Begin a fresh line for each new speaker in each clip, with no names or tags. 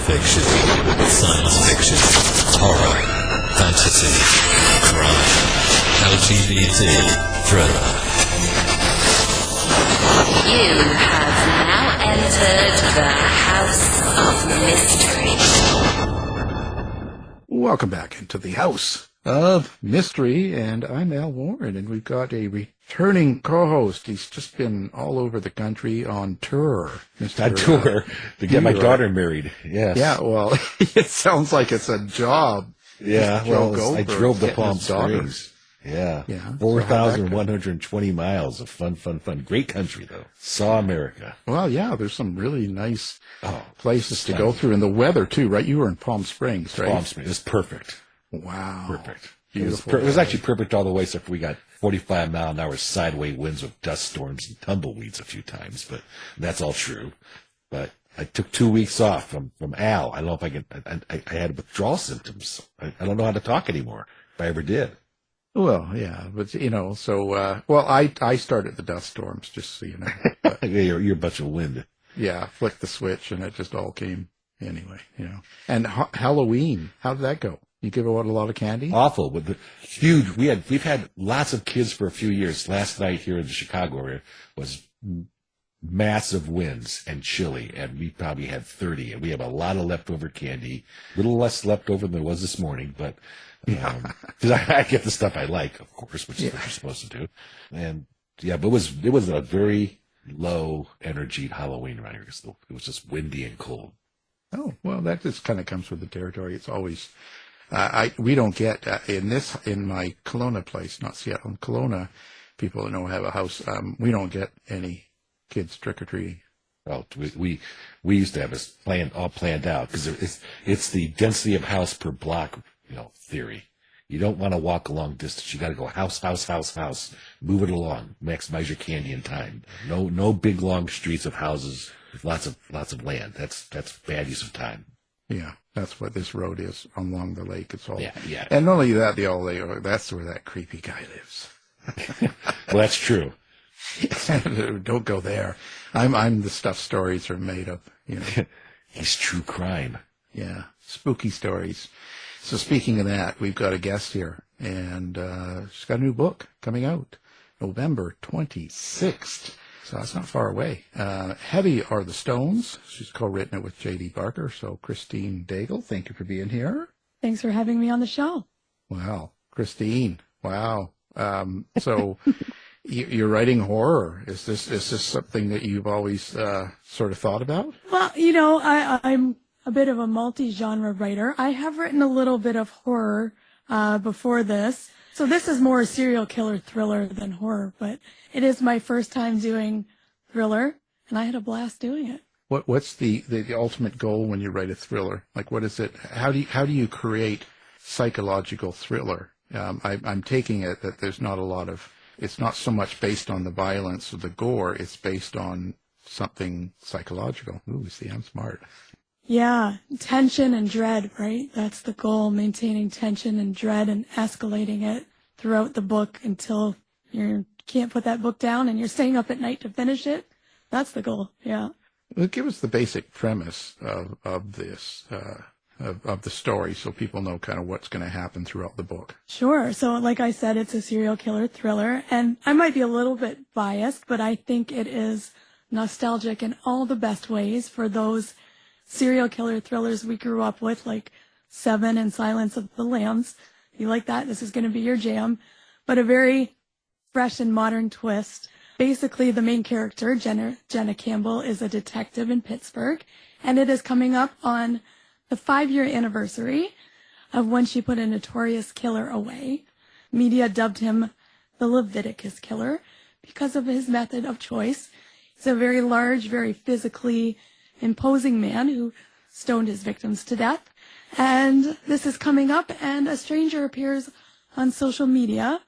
fiction, science fiction, horror, fantasy, crime, LGBT, thriller.
You have now entered the House of Mystery.
Welcome back into the House of Mystery, and I'm Al Warren, and we've got a returning co-host. He's just been all over the country on tour.
On tour to get my daughter married, yes.
Yeah, well, it sounds like it's a job.
Yeah, well, I drove to Palm Springs. Yeah. 4,120 miles of fun. Great country, though. Saw America.
Well, yeah, there's some really nice places to go through. And the weather, too, right? You were in Palm Springs, right?
Palm Springs. It's perfect.
Wow.
Perfect.
Beautiful.
It was actually perfect all the way, except for we got 45-mile-an-hour sideways winds with dust storms and tumbleweeds a few times, but that's all true. But I took 2 weeks off from Al. I don't know if I can. I had withdrawal symptoms. I don't know how to talk anymore, if I ever did.
Well, yeah, but, I started the dust storms, just so you know. But,
yeah, you're a bunch of wind.
Yeah, flicked the switch, and it just all came anyway, And Halloween, how did that go? You give out a lot of candy?
Awful, with the huge. We've had lots of kids for a few years. Last night here in the Chicago area was massive winds and chilly, and we probably had 30, and we have a lot of leftover candy. A little less leftover than there was this morning, but because I get the stuff I like, of course, which is what you're supposed to do. And but it was a very low energy Halloween right here. It was just windy and cold.
Oh, well, that just kind of comes with the territory. It's always we don't get in my Kelowna place, not Seattle. In Kelowna, people that know have a house. We don't get any kids trick or treating.
Oh, we used to have this all planned out because it's the density of house per block, theory. You don't want to walk a long distance. You got to go house, move it along, maximize your candy in time. No big long streets of houses with lots of land. That's bad use of time.
Yeah, that's what this road is along the lake. It's all.
Yeah.
And not only that, that's where that creepy guy lives.
Well, that's true.
Don't go there. I'm the stuff stories are made up.
He's true crime.
Yeah, spooky stories. So speaking of that, we've got a guest here, and she's got a new book coming out November 26th. So that's not far away. Heavy Are the Stones. She's co-written it with J.D. Barker. So Christine Daigle, thank you for being here.
Thanks for having me on the show.
Wow, Christine. Wow. So you're writing horror. Is this something that you've always sort of thought about?
Well, I'm a bit of a multi-genre writer. I have written a little bit of horror before this. So this is more a serial killer thriller than horror, but it is my first time doing thriller, and I had a blast doing it.
What's the ultimate goal when you write a thriller? Like, what is it? How do you create psychological thriller? I'm taking it that there's not a lot of. It's not so much based on the violence or the gore. It's based on something psychological. Ooh, see, I'm smart.
Yeah, tension and dread, right? That's the goal, maintaining tension and dread and escalating it throughout the book until you can't put that book down and you're staying up at night to finish it. That's the goal, yeah.
Well, give us the basic premise of this, of the story so people know kind of what's going to happen throughout the book.
Sure. So like I said, it's a serial killer thriller, and I might be a little bit biased, but I think it is nostalgic in all the best ways for those serial killer thrillers we grew up with, like Seven and Silence of the Lambs. You like that? This is going to be your jam. But a very fresh and modern twist. Basically, the main character, Jena Campbell, is a detective in Pittsburgh, and it is coming up on the 5-year anniversary of when she put a notorious killer away. Media dubbed him the Leviticus Killer because of his method of choice. He's a very large, very physically imposing man who stoned his victims to death. And this is coming up, and a stranger appears on social media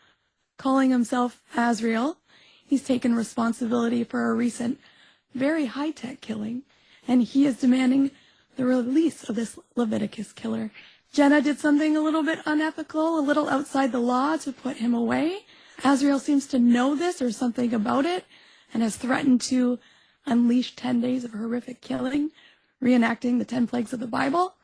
calling himself Azrael. He's taken responsibility for a recent, very high-tech killing, and he is demanding the release of this Leviticus Killer. Jena did something a little bit unethical, a little outside the law to put him away. Azrael seems to know this or something about it and has threatened to unleash 10 days of horrific killing reenacting the 10 plagues of the Bible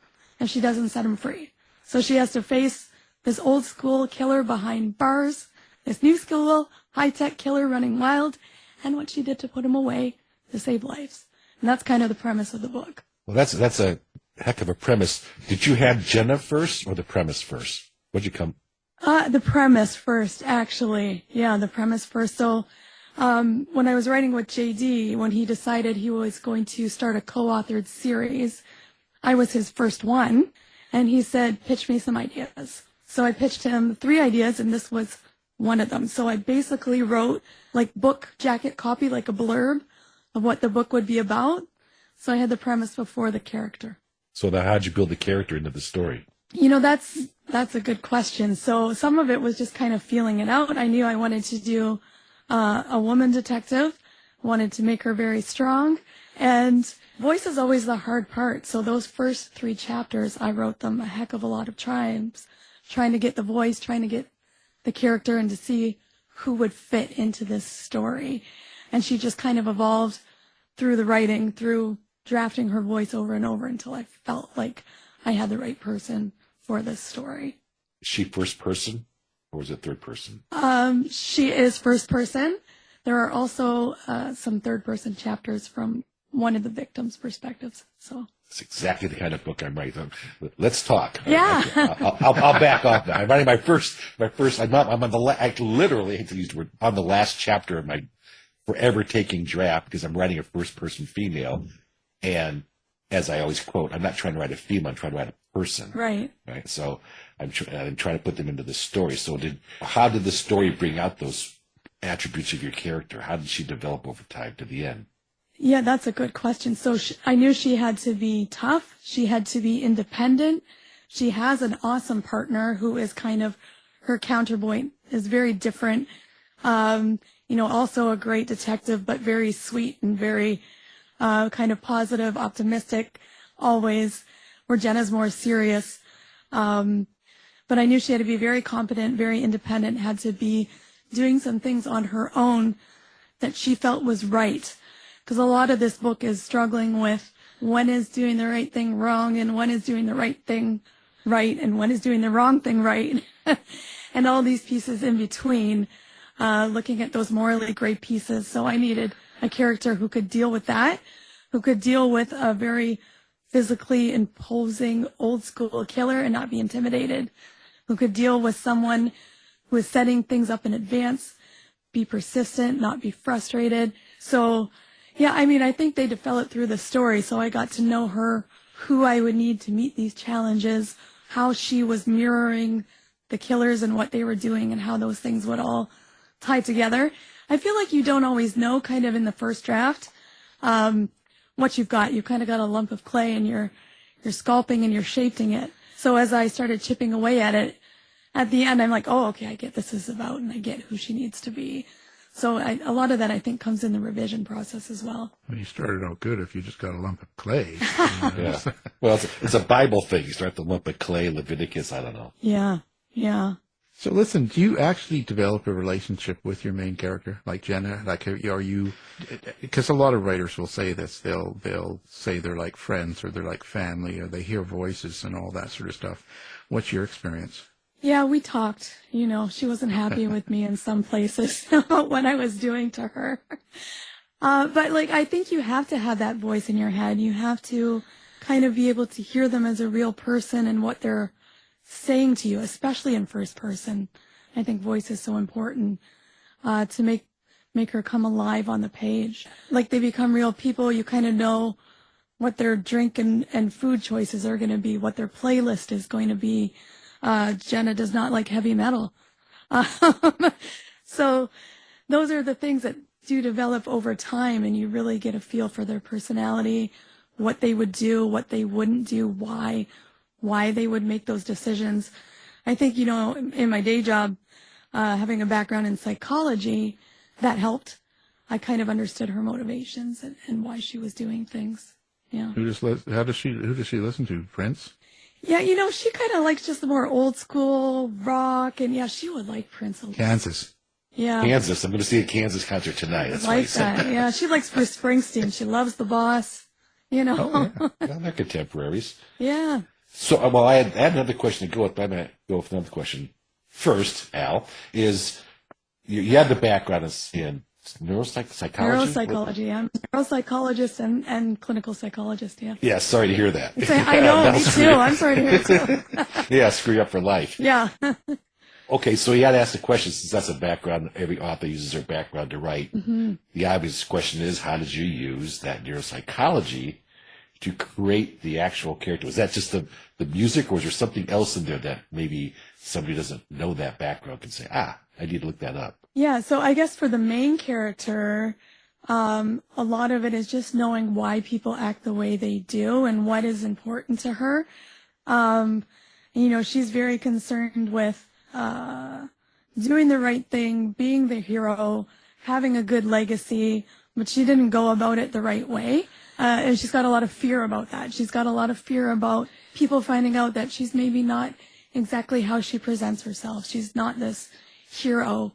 if she doesn't set him free. So she has to face this old school killer behind bars, this new school high-tech killer running wild, and what she did to put him away to save lives. And that's kind of the premise of the book.
Well, that's a heck of a premise. Did you have Jena first or the premise first? What'd you come?
The premise first, actually. Yeah, the premise first. So, when I was writing with JD, when he decided he was going to start a co-authored series, I was his first one, and he said, pitch me some ideas. So I pitched him 3 ideas, and this was one of them. So I basically wrote like book jacket copy, like a blurb of what the book would be about. So I had the premise before the character.
So now how'd you build the character into the story?
You know, that's a good question. So some of it was just kind of feeling it out. I knew I wanted to do a woman detective, wanted to make her very strong, and voice is always the hard part. So those first 3 chapters, I wrote them a heck of a lot of times, trying to get the voice, trying to get the character and to see who would fit into this story. And she just kind of evolved through the writing, through drafting her voice over and over until I felt like I had the right person for this story.
Is she first person or is it third person?
She is first person. There are also some third person chapters from one of the victims' perspectives. So
It's exactly the kind of book I'm writing. Let's talk.
Yeah.
I'll back off now. I'm writing my first, I'm on the, I literally hate to use the word, on the last chapter of my forever taking draft because I'm writing a first person female. And as I always quote, I'm not trying to write a female, I'm trying to write a person.
Right.
Right. So I'm trying to put them into the story. So how did the story bring out those attributes of your character? How did she develop over time to the end?
Yeah, that's a good question. So I knew she had to be tough. She had to be independent. She has an awesome partner who is kind of her counterpoint, is very different. Also a great detective, but very sweet and very kind of positive, optimistic always, where Jena's more serious. But I knew she had to be very competent, very independent, had to be doing some things on her own that she felt was right. Because a lot of this book is struggling with when is doing the right thing wrong and when is doing the right thing right and when is doing the wrong thing right. And all these pieces in between, looking at those morally gray pieces. So I needed a character who could deal with that, who could deal with a very physically imposing old school killer and not be intimidated, who could deal with someone who is setting things up in advance, be persistent, not be frustrated. So yeah, I mean, I think they developed through the story, so I got to know her, who I would need to meet these challenges, how she was mirroring the killers and what they were doing and how those things would all tie together. I feel like you don't always know kind of in the first draft what you've got. You've kind of got a lump of clay and you're sculpting and you're shaping it. So as I started chipping away at it, at the end I'm like, oh, okay, I get this is about and I get who she needs to be. So a lot of that, I think, comes in the revision process as well.
Well, you started out good if you just got a lump of clay.
Yeah. Well, it's a Bible thing. You start the lump of clay, Leviticus, I don't know.
Yeah, yeah.
So listen, do you actually develop a relationship with your main character, like Jena? Like, are you? Because a lot of writers will say this. They'll say they're like friends or they're like family or they hear voices and all that sort of stuff. What's your experience?
Yeah, we talked. She wasn't happy with me in some places about what I was doing to her. But I think you have to have that voice in your head. You have to kind of be able to hear them as a real person and what they're saying to you, especially in first person. I think voice is so important to make her come alive on the page. Like they become real people. You kind of know what their drink and food choices are going to be, what their playlist is going to be. Jena does not like heavy metal. So those are the things that do develop over time and you really get a feel for their personality, what they would do, what they wouldn't do, why they would make those decisions. I think, in my day job, having a background in psychology, that helped. I kind of understood her motivations and why she was doing things. Yeah.
Who does she listen to? Prince?
Yeah, she kind of likes just the more old school rock, and yeah, she would like Prince a lot.
Kansas.
Yeah.
Kansas. I'm going to see a Kansas concert tonight. That's
like that. Yeah, she likes Bruce Springsteen. She loves The Boss. you know?
Oh, yeah. Well, they're contemporaries.
Yeah.
So, well, I had another question to go with, but I'm going to go with another question first, Al, is you had the background in psychology?
Neuropsychology. I'm a neuropsychologist and clinical psychologist, yeah.
Yeah, sorry to hear that.
I know, me too. I'm sorry to hear it too.
Yeah, screw you up for life.
Yeah.
Okay, so you had to ask the question, since that's a background, every author uses their background to write.
Mm-hmm.
The obvious question is, how did you use that neuropsychology to create the actual character? Was that just the music, or was there something else in there that maybe somebody doesn't know that background can say, I need to look that up?
Yeah, so I guess for the main character, a lot of it is just knowing why people act the way they do and what is important to her. She's very concerned with doing the right thing, being the hero, having a good legacy, but she didn't go about it the right way. And she's got a lot of fear about that. She's got a lot of fear about people finding out that she's maybe not exactly how she presents herself. She's not this hero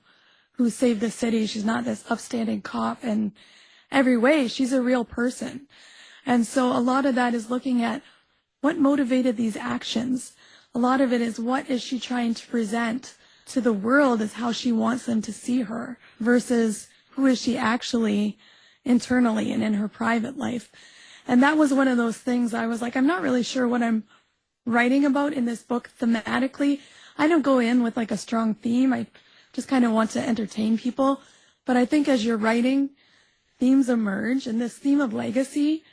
who saved the city. She's not this upstanding cop in every way. She's a real person. And so a lot of that is looking at what motivated these actions. A lot of it is what is she trying to present to the world as how she wants them to see her versus who is she actually internally and in her private life. And that was one of those things I was like, I'm not really sure what I'm writing about in this book thematically. I don't go in with like a strong theme. I just kind of want to entertain people. But I think as you're writing, themes emerge, and this theme of legacy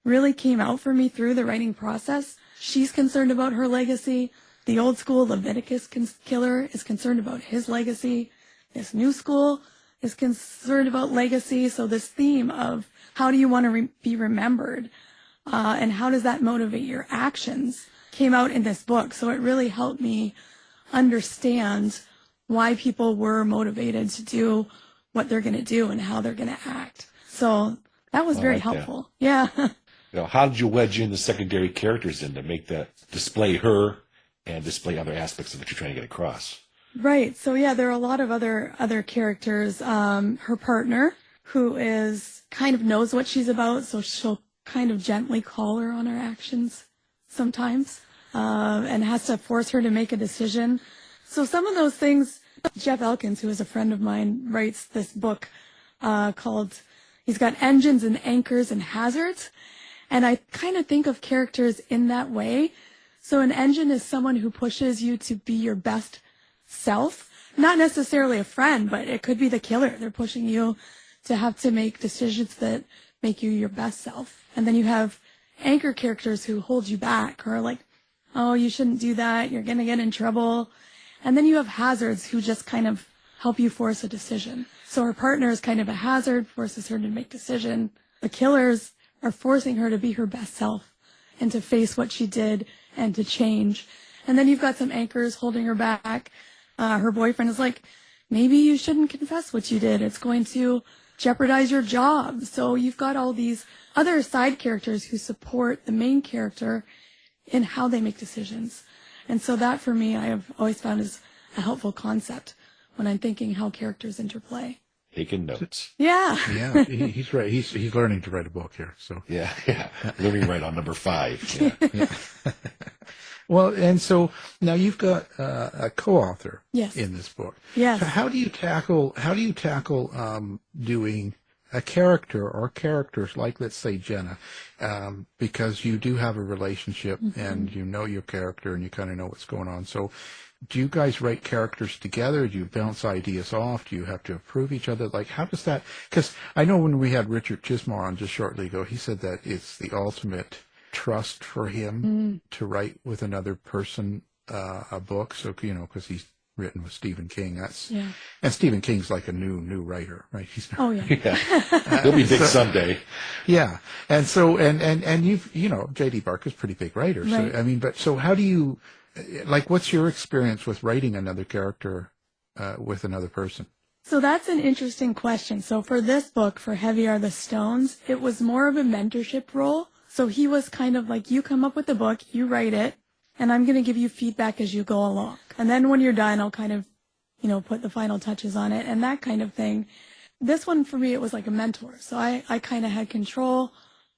really came out for me through the writing process. She's concerned about her legacy. The old school Leviticus Killer is concerned about his legacy. This new school is concerned about legacy. So this theme of how do you want to be remembered, and how does that motivate your actions came out in this book. So it really helped me understand why people were motivated to do what they're going to do and how they're going to act. So that was very helpful. Yeah.
How did you wedge in the secondary characters in to make that display her and display other aspects of what you're trying to get across?
Right. So yeah, there are a lot of other characters. Her partner, who is kind of knows what she's about, so she'll kind of gently call her on her actions sometimes, and has to force her to make a decision. So some of those things, Jeff Elkins, who is a friend of mine, writes this book called, he's got Engines and Anchors and Hazards. And I kind of think of characters in that way. So an engine is someone who pushes you to be your best self. Not necessarily a friend, but it could be the killer. They're pushing you to have to make decisions that make you your best self. And then you have anchor characters who hold you back, or are like, oh, you shouldn't do that. You're going to get in trouble. And then you have hazards who just kind of help you force a decision. So her partner is kind of a hazard, forces her to make decision. The killers are forcing her to be her best self and to face what she did and to change. And then you've got some anchors holding her back. Her boyfriend is like, maybe you shouldn't confess what you did. It's going to jeopardize your job. So you've got all these other side characters who support the main character in how they make decisions. And so that, for me, I have always found is a helpful concept when I'm thinking how characters interplay.
Taking notes.
Yeah.
Yeah, he's right. He's learning to write a book here. So
yeah. Learning right on number 5. Yeah.
Well, and so now you've got a co-author in this book.
Yes.
So how do you tackle doing a character or characters like, let's say, Jena, because you do have a relationship and you know your character and you kind of know what's going on. So do you guys write characters together? Do you bounce ideas off? Do you have to approve each other? Like, how does that, because I know when we had Richard Chismore on just shortly ago, he said that it's the ultimate trust for him to write with another person a book. So, because he's written with Stephen King. And Stephen King's like a new writer, right? He's not,
He'll be big someday.
Yeah. And so, and you've, J.D. Barker's a pretty big writer.
Right.
So, I mean, so how do you, what's your experience with writing another character with another person?
So that's an interesting question. So for this book, for Heavy Are the Stones, it was more of a mentorship role. So he was kind of like, you come up with the book, you write it, and I'm going to give you feedback as you go along. And then when you're done, I'll kind of, put the final touches on it and that kind of thing. This one, for me, it was like a mentor. So I kind of had control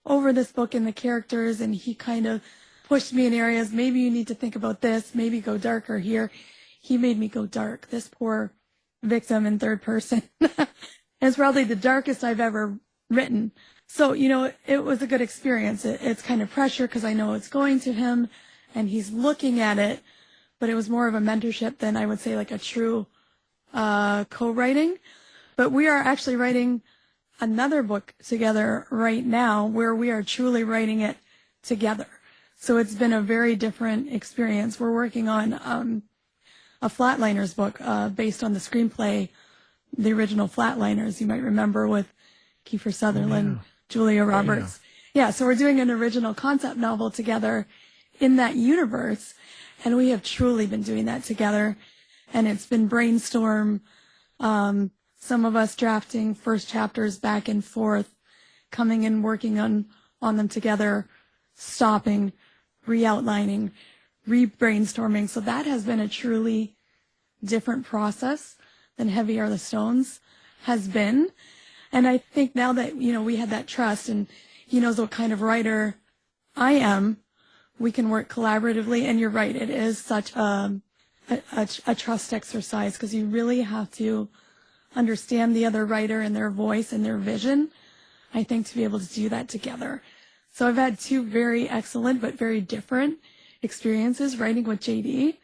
over this book and the characters, and he kind of pushed me in areas. Maybe you need to think about this, maybe go darker here. He made me go dark. This poor victim in third person. It's probably the darkest I've ever written. So, it was a good experience. It's kind of pressure because I know it's going to him and he's looking at it, but it was more of a mentorship than I would say like a true co-writing. But we are actually writing another book together right now where we are truly writing it together. So it's been a very different experience. We're working on a Flatliners book based on the screenplay, the original Flatliners, you might remember, with Kiefer Sutherland, Julia Roberts. Yeah, so we're doing an original concept novel together in that universe, and we have truly been doing that together. And it's been brainstorm, some of us drafting first chapters back and forth, coming and working on them together, stopping, re-outlining, re-brainstorming. So that has been a truly different process than Heavy Are the Stones has been. And I think now that, we had that trust and he knows what kind of writer I am, we can work collaboratively. And you're right, it is such a trust exercise because you really have to understand the other writer and their voice and their vision, I think, to be able to do that together. So I've had two very excellent but very different experiences writing with JD,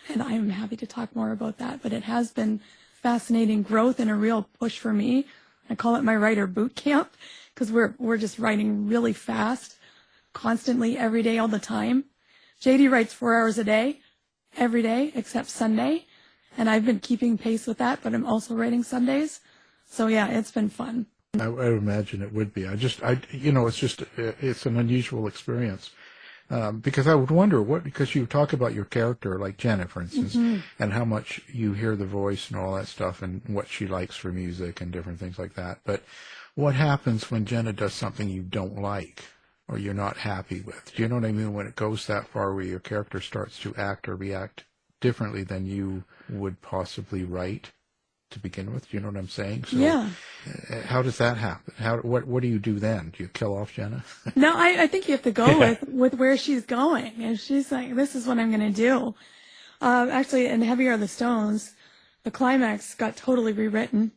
and I'm happy to talk more about that. But it has been fascinating growth and a real push for me. I call it my writer boot camp because we're just writing really fast, constantly, every day, all the time. JD writes 4 hours a day, every day except Sunday, and I've been keeping pace with that, but I'm also writing Sundays. So yeah, it's been fun.
I would imagine it would be. It's an unusual experience. Because I would wonder because you talk about your character, like Jenna, for instance, and how much you hear the voice and all that stuff and what she likes for music and different things like that. But what happens when Jenna does something you don't like or you're not happy with? Do you know what I mean? When it goes that far where your character starts to act or react differently than you would possibly write to begin with. Do you know what I'm saying? So,
yeah.
How does that happen? What do you do then? Do you kill off Jenna?
No, I think you have to go with where she's going. And she's like, this is what I'm going to do. Actually, in Heavy Are the Stones, the climax got totally rewritten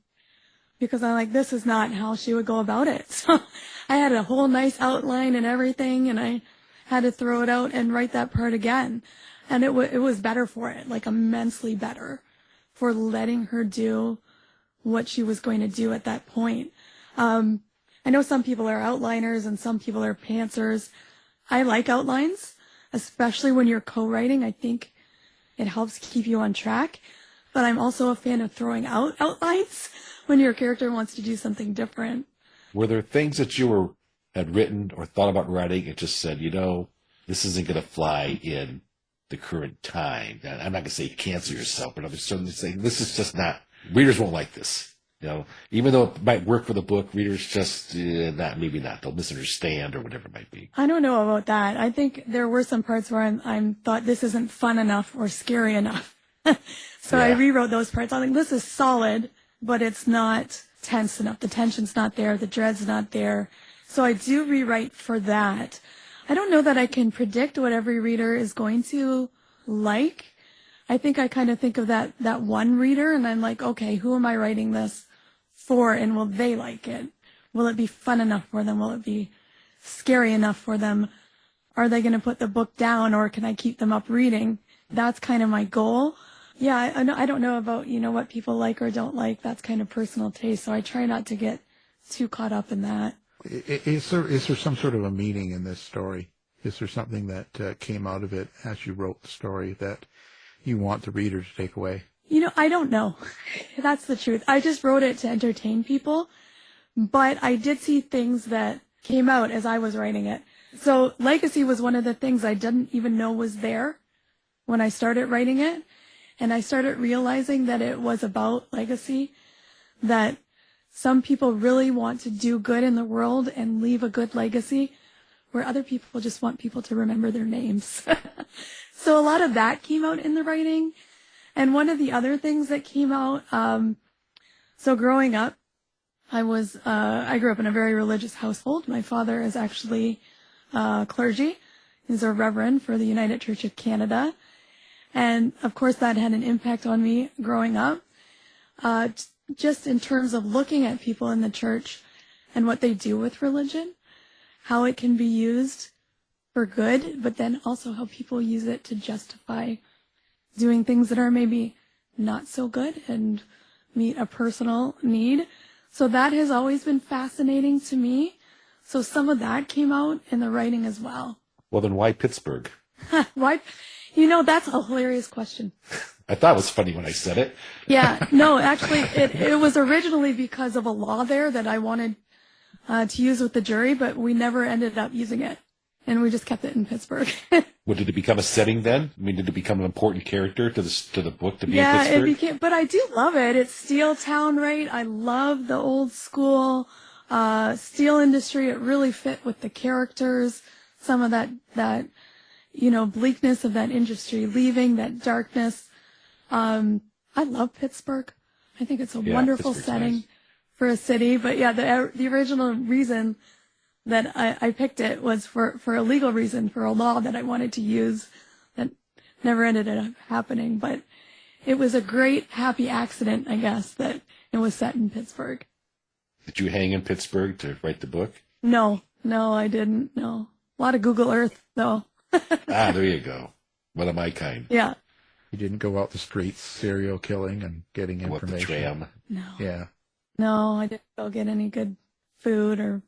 because I'm like, this is not how she would go about it. So I had a whole nice outline and everything, and I had to throw it out and write that part again. And it was better for it, like immensely better, for letting her do what she was going to do at that point. I know some people are outliners and some people are pantsers. I like outlines, especially when you're co-writing. I think it helps keep you on track. But I'm also a fan of throwing out outlines when your character wants to do something different.
Were there things that you had written or thought about writing and just said, this isn't going to fly in the current time? I'm not going to say cancel yourself, but I'm certainly saying this is just not, readers won't like this. Even though it might work for the book, readers just maybe not. They'll misunderstand or whatever it might be.
I don't know about that. I think there were some parts where I thought this isn't fun enough or scary enough. So I rewrote those parts. I think this is solid, but it's not tense enough. The tension's not there. The dread's not there. So I do rewrite for that. I don't know that I can predict what every reader is going to like. I think I kind of think of that one reader, and I'm like, okay, who am I writing this for, and will they like it? Will it be fun enough for them? Will it be scary enough for them? Are they going to put the book down, or can I keep them up reading? That's kind of my goal. Yeah, I don't know about, what people like or don't like. That's kind of personal taste, so I try not to get too caught up in that.
Is there some sort of a meaning in this story? Is there something that came out of it as you wrote the story that you want the reader to take away?
I don't know. That's the truth. I just wrote it to entertain people, but I did see things that came out as I was writing it. So legacy was one of the things I didn't even know was there when I started writing it. And I started realizing that it was about legacy, that some people really want to do good in the world and leave a good legacy, where other people just want people to remember their names. So a lot of that came out in the writing. And one of the other things that came out, so growing up, I grew up in a very religious household. My father is actually clergy. He's a reverend for the United Church of Canada. And of course that had an impact on me growing up. Just in terms of looking at people in the church and what they do with religion, how it can be used for good, but then also how people use it to justify doing things that are maybe not so good and meet a personal need. So that has always been fascinating to me. So some of that came out in the writing as well.
Well, then why Pittsburgh?
Why? You know, that's a hilarious question.
I thought it was funny when I said it.
Yeah, no, actually, it was originally because of a law there that I wanted to use with the jury, but we never ended up using it. And we just kept it in Pittsburgh.
Well, did it become a setting then? I mean, did it become an important character to the book to be in
Yeah,
Pittsburgh?
it became, but I do love it. It's steel town, right? I love the old school steel industry. It really fit with the characters. Some of that, you know, bleakness of that industry leaving, that darkness. I love Pittsburgh. I think it's a wonderful setting
nice
for a city. But yeah, the original reason that I picked it was for a legal reason, for a law that I wanted to use that never ended up happening. But it was a great, happy accident, I guess, that it was set in Pittsburgh.
Did you hang in Pittsburgh to write the book?
No, I didn't. No. A lot of Google Earth, though.
There you go. One of my kind.
Yeah.
You didn't go out the streets serial killing and getting
What, the
information.
tram?
No.
Yeah.
No, I didn't go get any good food or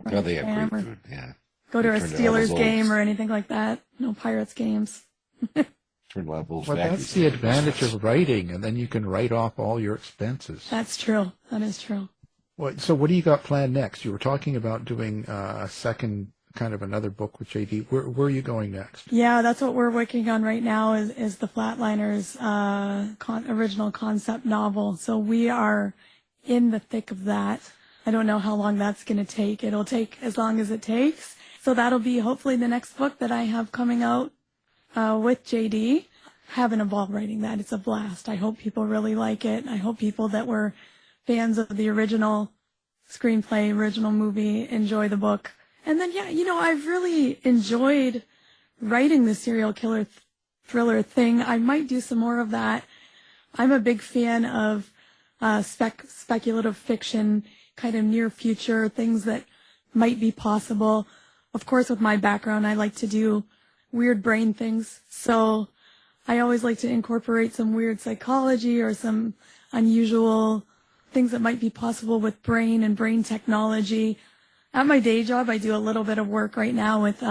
Oh, they have
tram
great
or
food, yeah.
go to
They
a
turned all those
Steelers
old-
game or anything like that. No Pirates games.
Turned a lot of old
Well,
factories
that's the
into
advantage
business.
of writing, and then you can write off all your expenses.
That's true. That is true.
So what do you got planned next? You were talking about doing a second, kind of another book with JD. Where are you going next?
Yeah, that's what we're working on right now is the Flatliners original concept novel. So we are in the thick of that. I don't know how long that's going to take. It'll take as long as it takes. So that'll be hopefully the next book that I have coming out with JD. Haven't involved writing that. It's a blast. I hope people really like it. I hope people that were fans of the original screenplay, original movie, enjoy the book. And then, yeah, you know, I've really enjoyed writing the serial killer thriller thing. I might do some more of that. I'm a big fan of speculative fiction, kind of near future, things that might be possible. Of course, with my background, I like to do weird brain things. So I always like to incorporate some weird psychology or some unusual things that might be possible with brain and brain technology. At my day job, I do a little bit of work right now with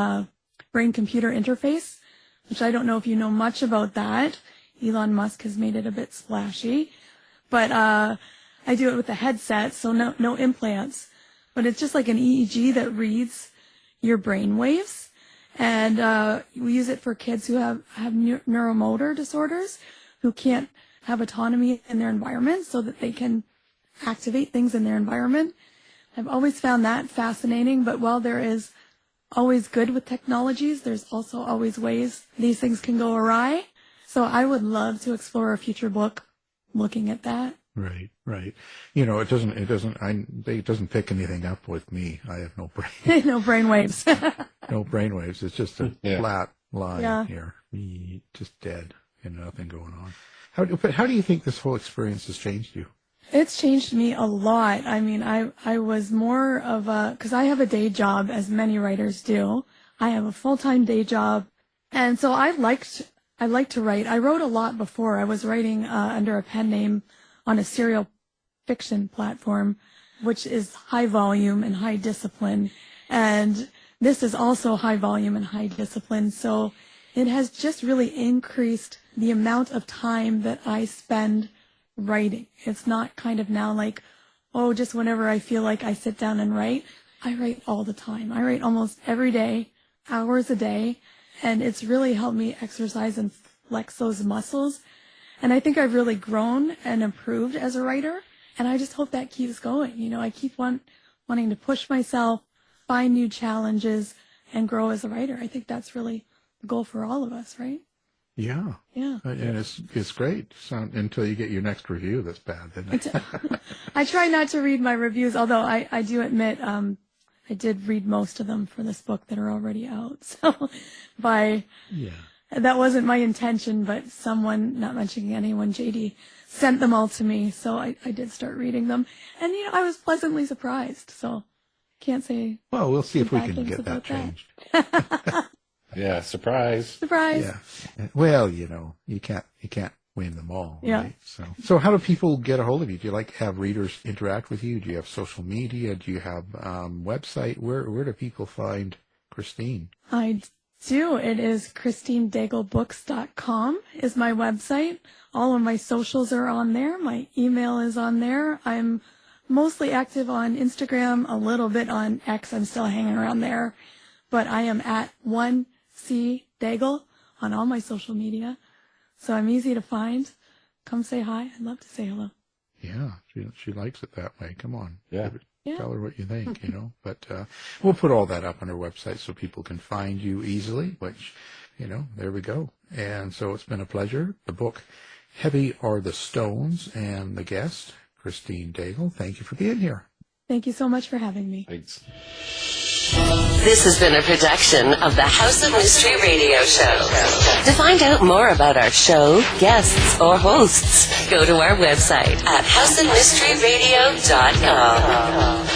brain-computer interface, which I don't know if you know much about that. Elon Musk has made it a bit splashy. But I do it with a headset, so no implants. But it's just like an EEG that reads your brain waves. And we use it for kids who have neuromotor disorders, who can't have autonomy in their environment so that they can activate things in their environment. I've always found that fascinating, but while there is always good with technologies, there's also always ways these things can go awry. So I would love to explore a future book looking at that.
Right. You know, it doesn't pick anything up with me. I have no brain.
No brainwaves.
No brainwaves. It's just a
Yeah.
flat line here. Just dead and nothing going on. But how do you think this whole experience has changed you?
It's changed me a lot. I mean, I was more of because I have a day job, as many writers do. I have a full-time day job. And so I liked to write. I wrote a lot before. I was writing under a pen name on a serial fiction platform, which is high volume and high discipline. And this is also high volume and high discipline. So it has just really increased the amount of time that I spend writing. It's not kind of now like, oh, just whenever I feel like I sit down and write. I write all the time. I write almost every day, hours a day. And it's really helped me exercise and flex those muscles. And I think I've really grown and improved as a writer. And I just hope that keeps going. You know, I keep wanting to push myself, find new challenges, and grow as a writer. I think that's really the goal for all of us, right?
Yeah.
Yeah.
And it's great until you get your next review that's bad. Then
I try not to read my reviews, although I do admit I did read most of them for this book that are already out. So that wasn't my intention, but someone, not mentioning anyone, JD, sent them all to me. So I did start reading them. And, I was pleasantly surprised. So can't say.
Well, we'll see if we
bad
can
things
get that
about
changed.
Yeah, surprise.
Surprise.
Yeah. Well, you can't win them all.
Yeah.
Right? So how do people get a hold of you? Do you have readers interact with you? Do you have social media? Do you have website? Where do people find Christine?
I do. It is ChristineDaigleBooks.com is my website. All of my socials are on there. My email is on there. I'm mostly active on Instagram, a little bit on X. I'm still hanging around there. But I am at 1C Daigle on all my social media. So I'm easy to find. Come say hi. I'd love to say hello.
Yeah, she likes it that way. Come on.
Yeah.
Tell her what you think, But we'll put all that up on our website so people can find you easily, which, there we go. And so it's been a pleasure. The book, Heavy Are the Stones, and the guest, Christine Daigle. Thank you for being here.
Thank you so much for having me.
Thanks.
This has been a production of the House of Mystery Radio Show. To find out more about our show, guests, or hosts, go to our website at houseofmysteryradio.com.